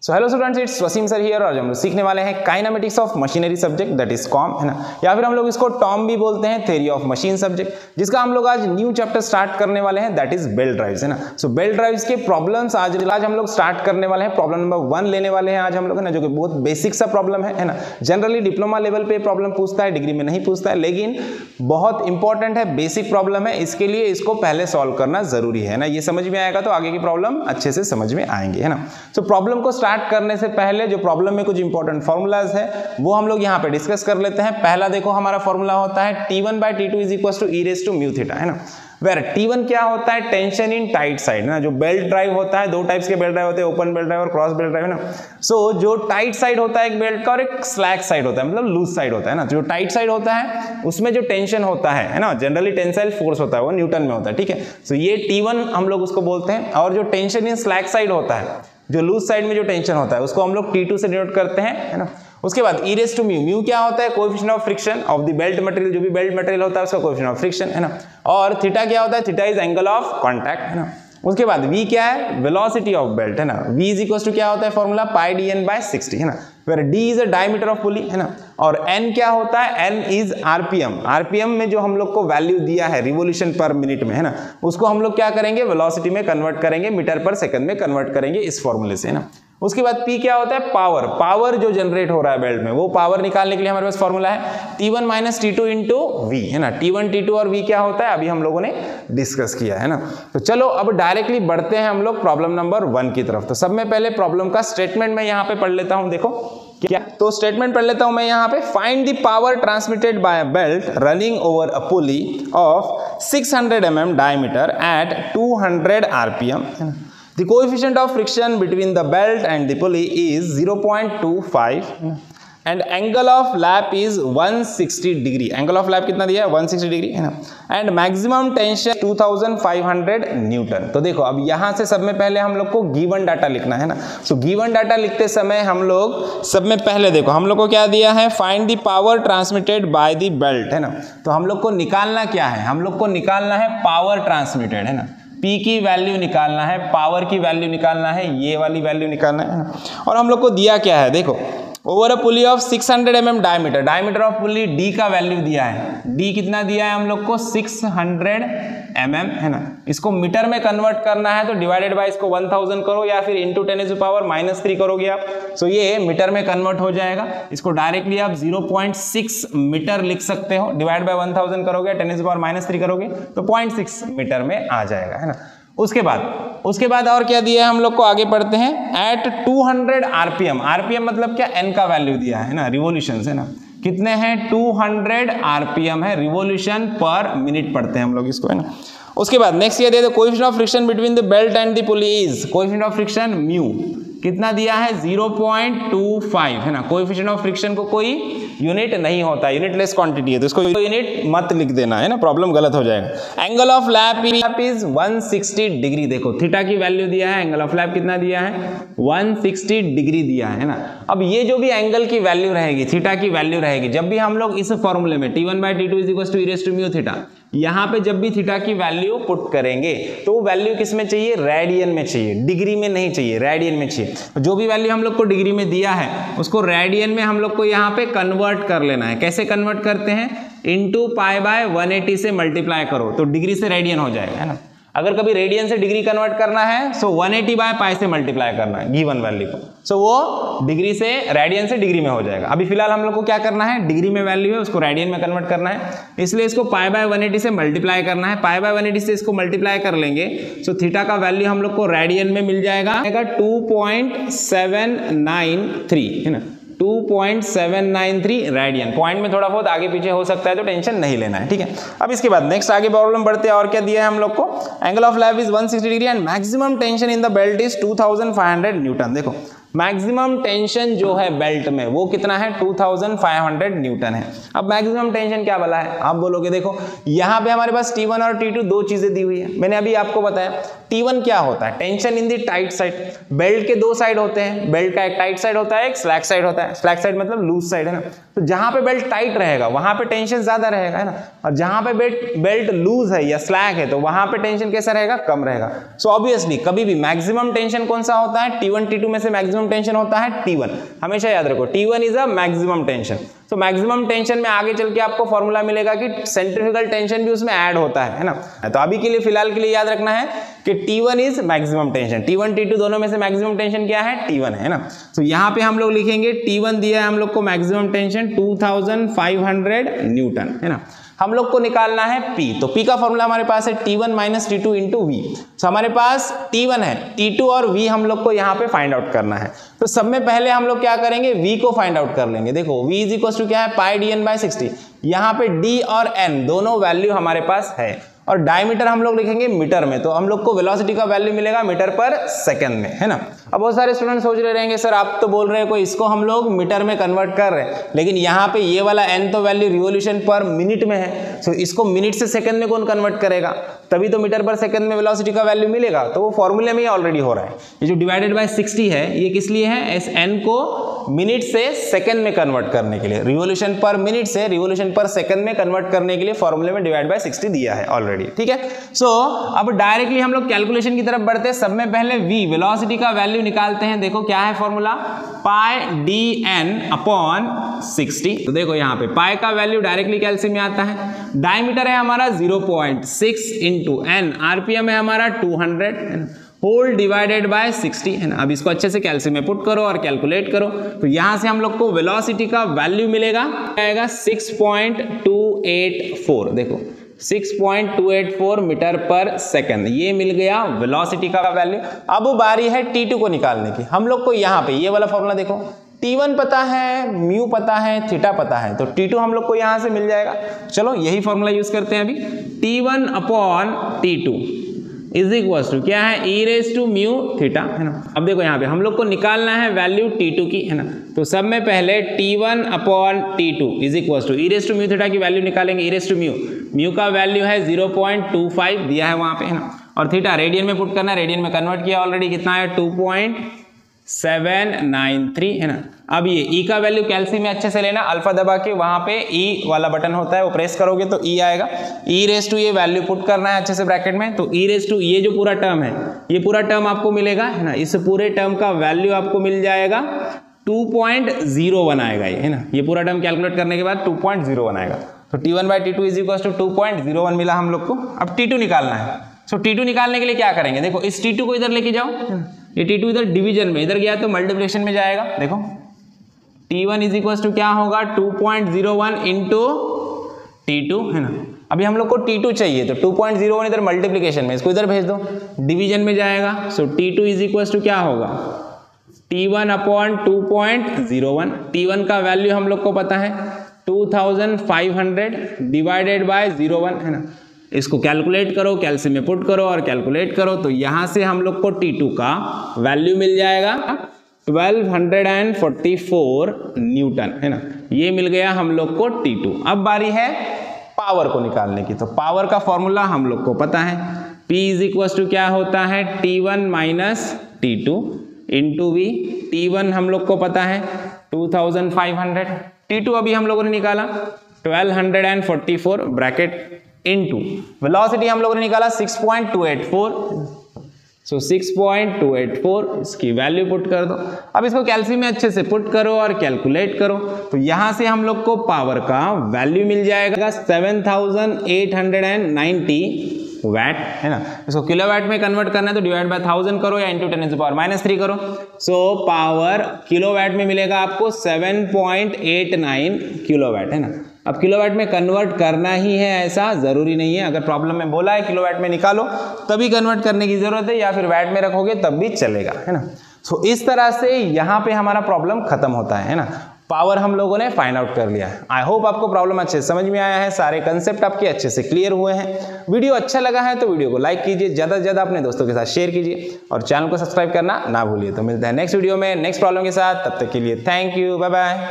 So hello students, it's Waseem sir here और हम लोग सीखने वाले हैं kinematics of machinery subject that is KOM, है ना, या फिर हम लोग इसको टॉम भी बोलते हैं, थ्योरी ऑफ मशीन सब्जेक्ट, जिसका हम लोग आज न्यू चैप्टर स्टार्ट करने वाले हैं दैट इज बेल्ट ड्राइव्स, है ना। सो बेल्ट ड्राइव्स के प्रॉब्लम्स आज हम लोग स्टार्ट करने वाले हैं। प्रॉब्लम नंबर 1 लेने वाले हैं आज हम लोग, है ना, जो कि बहुत बेसिक सा प्रॉब्लम है ना। जनरली डिप्लोमा लेवल पे प्रॉब्लम पूछता है, डिग्री में नहीं पूछता है, लेकिन बहुत इंपॉर्टेंट है, बेसिक प्रॉब्लम है, इसके लिए इसको पहले सॉल्व करना जरूरी है ना। ये समझ में आएगा तो आगे की प्रॉब्लम अच्छे से समझ में आएंगे, है ना। सो प्रॉब्लम को स्टार्ट करने से पहले जो प्रॉब्लम में कुछ इंपॉर्टेंट फॉर्मूलाज है वो हम लोग यहाँ पे डिस्कस कर लेते हैं। पहला देखो हमारा फॉर्मूला होता है T1/T2 is equal to e raise to mu theta, है ना। वेयर T1 क्या होता है, टेंशन इन टाइट साइड, ना। जो बेल्ट ड्राइव होता है, दो टाइप्स के बेल्ट ड्राइव होते हैं, ओपन बेल्ट ड्राइव और क्रॉस बेल्ट ड्राइव, है ना। सो जो टाइट साइड होता है एक बेल्ट का और एक स्लैक साइड होता है, मतलब लूज साइड होता है ना। जो टाइट साइड होता है उसमें जो टेंशन होता है ना, जनरली टेंसाइल फोर्स होता है, वो न्यूटन में होता है, ठीक है। सो ये T1 हम लोग उसको बोलते हैं। और जो टेंशन इन स्लैक साइड होता है, जो लूज साइड में जो टेंशन होता है, उसको हम लोग T2 से डिनोट करते हैं, है ना। उसके बाद e raise to mu, mu क्या होता है, coefficient of friction of the belt material, जो भी बेल्ट मटेरियल होता है उसका कोएफिशिएंट ऑफ फ्रिक्शन, है ना। और थीटा क्या होता है, theta is angle of contact, है ना। उसके बाद v क्या है, वेलोसिटी ऑफ बेल्ट, है ना। v इज इक्वल टू क्या होता है फॉर्मूला πdn/60, है ना। Where d is a diameter of pulley, है ना। और n क्या होता है, n इज आरपीएम, आरपीएम में जो हम लोग को वैल्यू दिया है रिवोल्यूशन पर मिनट में, है ना, उसको हम लोग क्या करेंगे, वेलोसिटी में कन्वर्ट करेंगे, मीटर पर सेकंड में कन्वर्ट करेंगे इस फॉर्मूले से, है ना। उसके बाद P क्या होता है, पावर, पावर जो जनरेट हो रहा है बेल्ट में, वो पावर निकालने के लिए हमारे पास फॉर्मूला है T1 - T2 इंटू V, है ना। T1 T2 और V क्या होता है अभी हम लोगों ने डिस्कस किया, है ना। तो चलो अब डायरेक्टली बढ़ते हैं हम लोग प्रॉब्लम नंबर 1 की तरफ। तो सब में पहले प्रॉब्लम का स्टेटमेंट मैं यहाँ पे पढ़ लेता हूँ, देखो क्या। तो स्टेटमेंट पढ़ लेता हूँ मैं यहाँ पे, find the power transmitted by a belt running over a pulley of 600 mm diameter at 200 RPM, है ना। The coefficient of friction between the belt and the pulley is 0.25 and angle of lap is 160 degree. Angle of lap कितना दिया है, 160 degree, है ना। and maximum tension 2500 Newton. तो देखो अब यहाँ से सब में पहले हम लोग को गिवन डाटा लिखना है ना। सो गिवन डाटा लिखते समय हम लोग सब में पहले देखो हम लोग को क्या दिया है, find the power transmitted by the belt, है ना। तो हम लोग को निकालना क्या है, हम लोग को निकालना है पावर ट्रांसमिटेड, है ना। P की वैल्यू निकालना है, पावर की वैल्यू निकालना है, ये वाली वैल्यू निकालना है ना। और हम लोग को दिया क्या है, देखो over a pulley of 600 mm diameter, diameter of pulley D का वैल्यू दिया है, D कितना दिया है हम लोग को 600 mm, है ना। इसको मीटर में कन्वर्ट करना है तो डिवाइडेड बाय इसको 1000 करो या फिर इंटू 10⁻³ करोगे आप। सो ये मीटर में कन्वर्ट हो जाएगा। इसको डायरेक्टली आप 0.6 मीटर लिख सकते हो, डिवाइड बाय 1000 करोगे, 10⁻³ करोगे तो 0.6 मीटर में आ जाएगा, है ना। उसके बाद और क्या दिया है हम लोग को, आगे पढ़ते हैं। एट 200 RPM, RPM मतलब क्या, n का वैल्यू दिया है ना, रिवोल्यूशन, है ना। कितने हैं, 200 RPM है, रिवोल्यूशन पर मिनट पढ़ते हैं हम लोग इसको, है ना। उसके बाद नेक्स्ट ये दे दो, coefficient of friction between the belt and the pulley is, coefficient of friction mu कितना दिया है, 0.25, है ना। कोएफिशिएंट ऑफ फ्रिक्शन को कोई यूनिट नहीं होता, यूनिटलेस क्वांटिटी है, तो इसको यूनिट मत लिख देना, है ना, प्रॉब्लम गलत हो जाएगा। Angle of lap is 160 degree, देखो थीटा की वैल्यू दिया है, एंगल ऑफ लैप कितना दिया है, 160 डिग्री दिया है ना। अब ये जो भी एंगल की वैल्यू रहेगी, थीटा की वैल्यू रहेगी, जब भी हम लोग इस फॉर्मूले में T1/T2 is equal to e raise to mu theta, यहाँ पे जब भी थीटा की वैल्यू पुट करेंगे तो वो वैल्यू किस में चाहिए, रेडियन में चाहिए, डिग्री में नहीं चाहिए, रेडियन में चाहिए। जो भी वैल्यू हम लोग को डिग्री में दिया है उसको रेडियन में हम लोग को यहाँ पे कन्वर्ट कर लेना है। कैसे कन्वर्ट करते हैं, इंटू π/180 से मल्टीप्लाई करो तो डिग्री से रेडियन हो जाएगा, है ना। अगर कभी रेडियन से डिग्री कन्वर्ट करना है सो 180/π से मल्टीप्लाई करना है गिवन वैल्यू को, सो वो डिग्री से रेडियन से डिग्री में हो जाएगा। अभी फिलहाल हम लोग को क्या करना है, डिग्री में वैल्यू है उसको रेडियन में कन्वर्ट करना है, इसलिए इसको π/180 से मल्टीप्लाई करना है। π/180 से इसको मल्टीप्लाई कर लेंगे सो थीटा का वैल्यू हम लोग को रेडियन में मिल जाएगा 2.793, है ना, 2.793 रेडियन। पॉइंट में थोड़ा बहुत आगे पीछे हो सकता है तो टेंशन नहीं लेना है, ठीक है। अब इसके बाद नेक्स्ट आगे प्रॉब्लम बढ़ते हैं। और क्या दिया है हम लोग को, angle of lap is 160 degree and maximum tension in the belt is 2500 Newton. देखो मैक्सिमम टेंशन जो है बेल्ट में वो कितना है, 2500 न्यूटन है। अब मैक्सिमम टेंशन क्या वाला है, आप बोलोगे देखो यहाँ पे हमारे पास T1 और T2 दो चीजें दी हुई है। मैंने अभी आपको बताया T1 क्या होता है, tension in the tight side. Belt के दो साइड होते हैं, बेल्ट का एक टाइट साइड होता है, एक स्लैक साइड होता है। स्लैक साइड मतलब लूज साइड, है ना। तो जहां पे बेल्ट टाइट रहेगा वहां पे टेंशन ज्यादा रहेगा, है ना। और जहां पे बेल्ट लूज है या स्लैक है तो वहां पे टेंशन कैसा रहेगा, कम रहेगा। सो ऑब्वियसली कभी भी मैक्सिमम टेंशन कौन सा होता है, T1 T2 में से मैक्सिमम मैक्सिमम टेंशन होता है T1, हमेशा याद रखो T1 is a maximum tension. तो मैक्सिमम टेंशन में आगे चल के आपको फॉर्मूला मिलेगा कि सेंट्रीफ्यूगल टेंशन भी उसमें ऐड होता है ना। तो अभी के लिए फिलहाल के लिए याद रखना है कि T1 is maximum tension, T1 T2 दोनों में से मैक्सिमम टेंशन क्या है, T1 है ना। तो यहाँ पे हम लोग लिखेंगे T1 दिया है हम लोग को मैक्सिमम टेंशन 2500 न्यूटन है ना। हम लोग को निकालना है P, तो P का फॉर्मूला हमारे पास है T1 minus T2 into V। तो हमारे पास T1 है, T2 और V हम लोग को यहाँ पे फाइंड आउट करना है। तो सब में पहले हम लोग क्या करेंगे, V को फाइंड आउट कर लेंगे। देखो V इज इक्वल टू क्या है, पाई dn बाई 60। यहाँ पे D और N दोनों वैल्यू हमारे पास है और डायमीटर हम लोग लिखेंगे मीटर में, तो हम लोग को वेलोसिटी का वैल्यू मिलेगा मीटर पर सेकंड में है ना। अब बहुत सारे स्टूडेंट सोच रहे रहेंगे सर आप तो बोल रहे हैं कोई इसको हम लोग मीटर में कन्वर्ट कर रहे हैं, लेकिन यहाँ पे ये वाला n तो वैल्यू रिवोल्यूशन पर मिनट में है, तो इसको मिनट से सेकंड में कौन कन्वर्ट करेगा, तभी तो मीटर पर सेकंड में वेलोसिटी का वैल्यू मिलेगा। तो वो फॉर्मूले में ही ऑलरेडी हो रहा है। ये जो डिवाइडेड बाय 60 है ये किस लिए है, इस n को मिनट से सेकंड में कन्वर्ट करने के लिए, रिवोल्यूशन पर मिनट से रिवोल्यूशन पर सेकंड में कन्वर्ट करने के लिए फॉर्मूले में डिवाइड बाय 60 दिया है ऑलरेडी, ठीक है। सो अब डायरेक्टली हम लोग कैलकुलेशन की तरफ बढ़ते हैं। सब में पहले v वेलोसिटी का वैल्यू निकालते हैं। देखो क्या है फॉर्मूला, पाई dn अपॉन 60। तो देखो यहाँ पे पाई का वैल्यू डायरेक्टली कैल्सियम में आता है, डायमीटर है हमारा 0.6 इंटू n, आरपीएम है हमारा 200 होल डिवाइडेड बाय 60 है ना। अब इसको अच्छे से कैल्सियम में पुट करो और कैलकुलेट करो, तो यहां से हम लोग को वेलोसिटी का वैल्यू मिलेगा, आएगा 6.284। देखो 6.284 मीटर पर सेकंड, ये मिल गया वेलोसिटी का वैल्यू। अब बारी है T2 को निकालने की। हम लोग को यहाँ पे ये वाला फॉर्मूला देखो, T1 पता है, म्यू पता है, थीटा पता है, तो T2 हम लोग को यहाँ से मिल जाएगा। चलो यही फॉर्मूला यूज करते हैं अभी, T1 upon T2 is equal to क्या है, e raise to mu theta है ना। अब देखो यहाँ पे हम लोग को निकालना है वैल्यू T2 की है ना। तो सब में पहले T1 upon T2 is equal to e raise to mu theta की वैल्यू निकालेंगे, e रेज टू म्यू का वैल्यू है 0.25 दिया है वहां पे है ना, और थीटा रेडियन में पुट करना है, रेडियन में कन्वर्ट किया ऑलरेडी, कितना है 2.793 है ना। अब ये E का वैल्यू कैल्सियम में अच्छे से लेना, अल्फा दबा के वहां पे E वाला बटन होता है वो प्रेस करोगे तो E आएगा, E रेज टू ये वैल्यू पुट करना है अच्छे से ब्रैकेट में, तो E रेज टू ये जो पूरा टर्म है ये पूरा टर्म आपको मिलेगा है ना। इस पूरे टर्म का वैल्यू आपको मिल जाएगा 2.01 आएगा ये है ना। ये पूरा टर्म कैलकुलेट करने के बाद 2.01 आएगा, तो T1 by T2 is equal to 2.01 मिला हम लोग को। अब T2 निकालना है, सो T2 निकालने के लिए क्या करेंगे, देखो इस T2 को इधर लेके जाओ, ये T2 इधर डिवीजन में, इधर गया तो मल्टीप्लिकेशन में जाएगा। देखो T1 इज इक्वल टू क्या होगा 2.01 इंटू T2 है ना। अभी हम लोग को T2 चाहिए, तो 2.01 इधर मल्टीप्लिकेशन में, इसको इधर भेज दो, डिवीजन में जाएगा। सो T2 इज इक्वल टू क्या होगा T1 अपॉन 2.01, T1 का वैल्यू हम लोग को पता है 2500 डिवाइडेड बाय 01 है ना। इसको कैलकुलेट करो, कैल्सियम में पुट करो और कैलकुलेट करो, तो यहां से हम लोग को T2 का वैल्यू मिल जाएगा 1244 न्यूटन है ना। ये मिल गया हम लोग को T2। अब बारी है पावर को निकालने की, तो पावर का फॉर्मूला हम लोग को पता है, P इज इक्वल टू क्या होता है T1 minus T2 into V। T1 हम लोग को पता है 2500, T2 अभी हम लोगों ने निकाला 1244 ब्रैकेट इंटू वेलोसिटी हम लोगों ने निकाला 6.284, सो 6.284 इसकी वैल्यू पुट कर दो। अब इसको कैल्सियम में अच्छे से पुट करो और कैलकुलेट करो, तो यहां से हम लोग को पावर का वैल्यू मिल जाएगा 7890 वैट है ना। इसको किलोवाट में कन्वर्ट करना है तो डिवाइड बाय 1000 करो या इंटू 10⁻³ करो। सो पावर किलोवाट में मिलेगा आपको 7.89 किलोवाट है ना। अब किलोवाट में कन्वर्ट करना ही है ऐसा जरूरी नहीं है, अगर प्रॉब्लम में बोला है किलोवाट में निकालो तभी कन्वर्ट करने की जरूरत है, या फिर वैट में रखोगे तब भी चलेगा है ना। सो इस तरह से यहाँ पे हमारा प्रॉब्लम खत्म होता है ना। पावर हम लोगों ने फाइंड आउट कर लिया है। आई होप आपको प्रॉब्लम अच्छे से समझ में आया है, सारे कंसेप्ट आपके अच्छे से क्लियर हुए हैं। वीडियो अच्छा लगा है तो वीडियो को लाइक कीजिए, ज़्यादा से ज़्यादा अपने दोस्तों के साथ शेयर कीजिए और चैनल को सब्सक्राइब करना ना भूलिए। तो मिलते हैं नेक्स्ट वीडियो में नेक्स्ट प्रॉब्लम के साथ, तब तक के लिए थैंक यू, बाय बाय।